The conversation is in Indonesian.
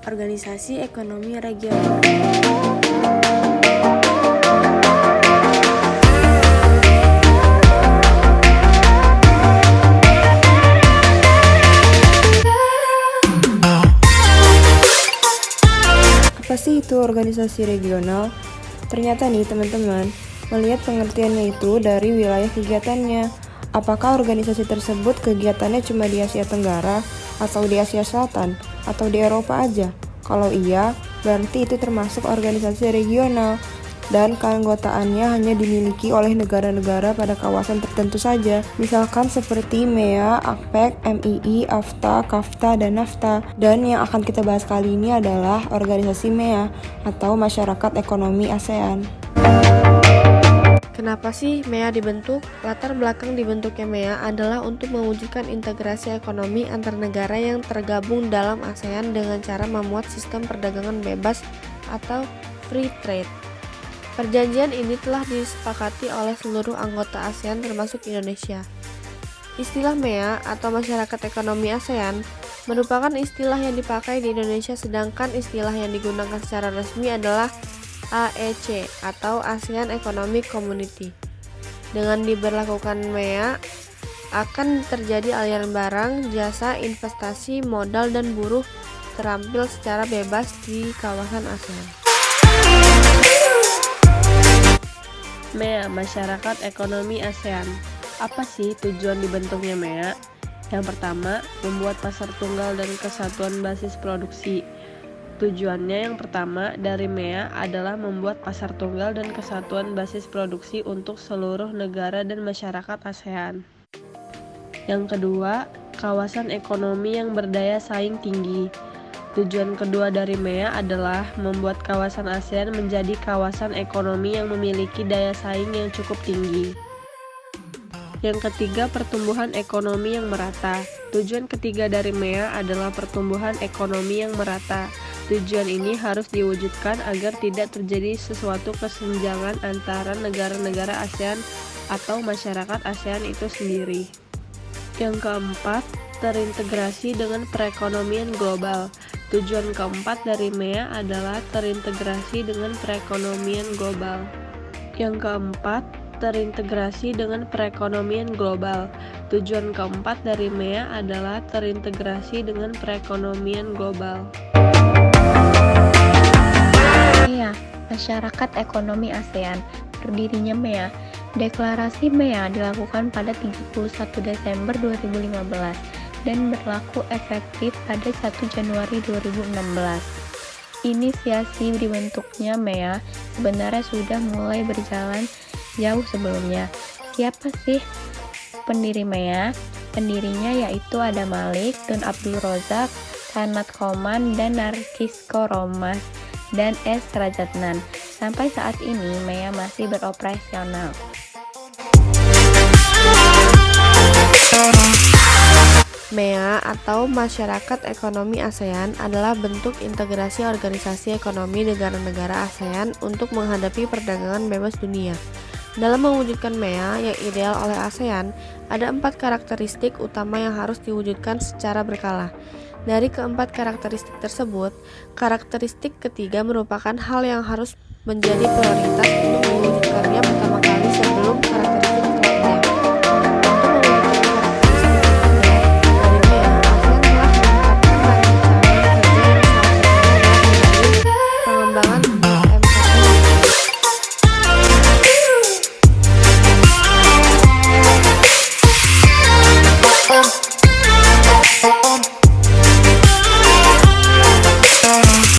Organisasi Ekonomi Regional. Apa sih itu organisasi regional? Ternyata nih teman-teman, melihat pengertiannya itu dari wilayah kegiatannya. Apakah organisasi tersebut kegiatannya cuma di Asia Tenggara, atau di Asia Selatan, atau di Eropa aja? Kalau iya, berarti itu termasuk organisasi regional, dan keanggotaannya hanya dimiliki oleh negara-negara pada kawasan tertentu saja. Misalkan seperti MEA, APEC, MII, AFTA, KAFTA, dan NAFTA. Dan yang akan kita bahas kali ini adalah organisasi MEA atau Masyarakat Ekonomi ASEAN. Kenapa sih MEA dibentuk? Latar belakang dibentuknya MEA adalah untuk mewujudkan integrasi ekonomi antar negara yang tergabung dalam ASEAN dengan cara memuat sistem perdagangan bebas atau free trade. Perjanjian ini telah disepakati oleh seluruh anggota ASEAN termasuk Indonesia. Istilah MEA atau Masyarakat Ekonomi ASEAN merupakan istilah yang dipakai di Indonesia, sedangkan istilah yang digunakan secara resmi adalah AEC atau ASEAN Economic Community. Dengan diberlakukan MEA, akan terjadi aliran barang, jasa, investasi, modal, dan buruh terampil secara bebas di kawasan ASEAN. MEA, Masyarakat Ekonomi ASEAN. Apa sih tujuan dibentuknya MEA? Yang pertama, membuat pasar tunggal dan kesatuan basis produksi. Tujuannya yang pertama dari MEA adalah membuat pasar tunggal dan kesatuan basis produksi untuk seluruh negara dan masyarakat ASEAN. Yang kedua, kawasan ekonomi yang berdaya saing tinggi. Tujuan kedua dari MEA adalah membuat kawasan ASEAN menjadi kawasan ekonomi yang memiliki daya saing yang cukup tinggi. Yang ketiga, pertumbuhan ekonomi yang merata. Tujuan ketiga dari MEA adalah pertumbuhan ekonomi yang merata. Tujuan ini harus diwujudkan agar tidak terjadi sesuatu kesenjangan antara negara-negara ASEAN atau masyarakat ASEAN itu sendiri. Yang keempat, terintegrasi dengan perekonomian global. Tujuan keempat dari MEA adalah terintegrasi dengan perekonomian global. Yang keempat, terintegrasi dengan perekonomian global. Tujuan keempat dari MEA adalah terintegrasi dengan perekonomian global. MEA, Masyarakat Ekonomi ASEAN. Berdirinya MEA. Deklarasi MEA dilakukan pada 31 Desember 2015 dan berlaku efektif pada 1 Januari 2016. Inisiasi dibentuknya MEA sebenarnya sudah mulai berjalan jauh sebelumnya. Siapa sih pendiri MEA? Pendirinya yaitu Adam Malik, Tun Abdul Razak, Sanat Koman, dan Narcisco Romas, dan S. Rajatnan. Sampai saat ini MEA masih beroperasional. MEA atau Masyarakat Ekonomi ASEAN adalah bentuk integrasi organisasi ekonomi negara-negara ASEAN untuk menghadapi perdagangan bebas dunia. Dalam mewujudkan MEA yang ideal oleh ASEAN, ada 4 karakteristik utama yang harus diwujudkan secara berkala. Dari keempat karakteristik tersebut, karakteristik ketiga merupakan hal yang harus menjadi prioritas untuk diwujudkannya pertama kali sebelum karakteristik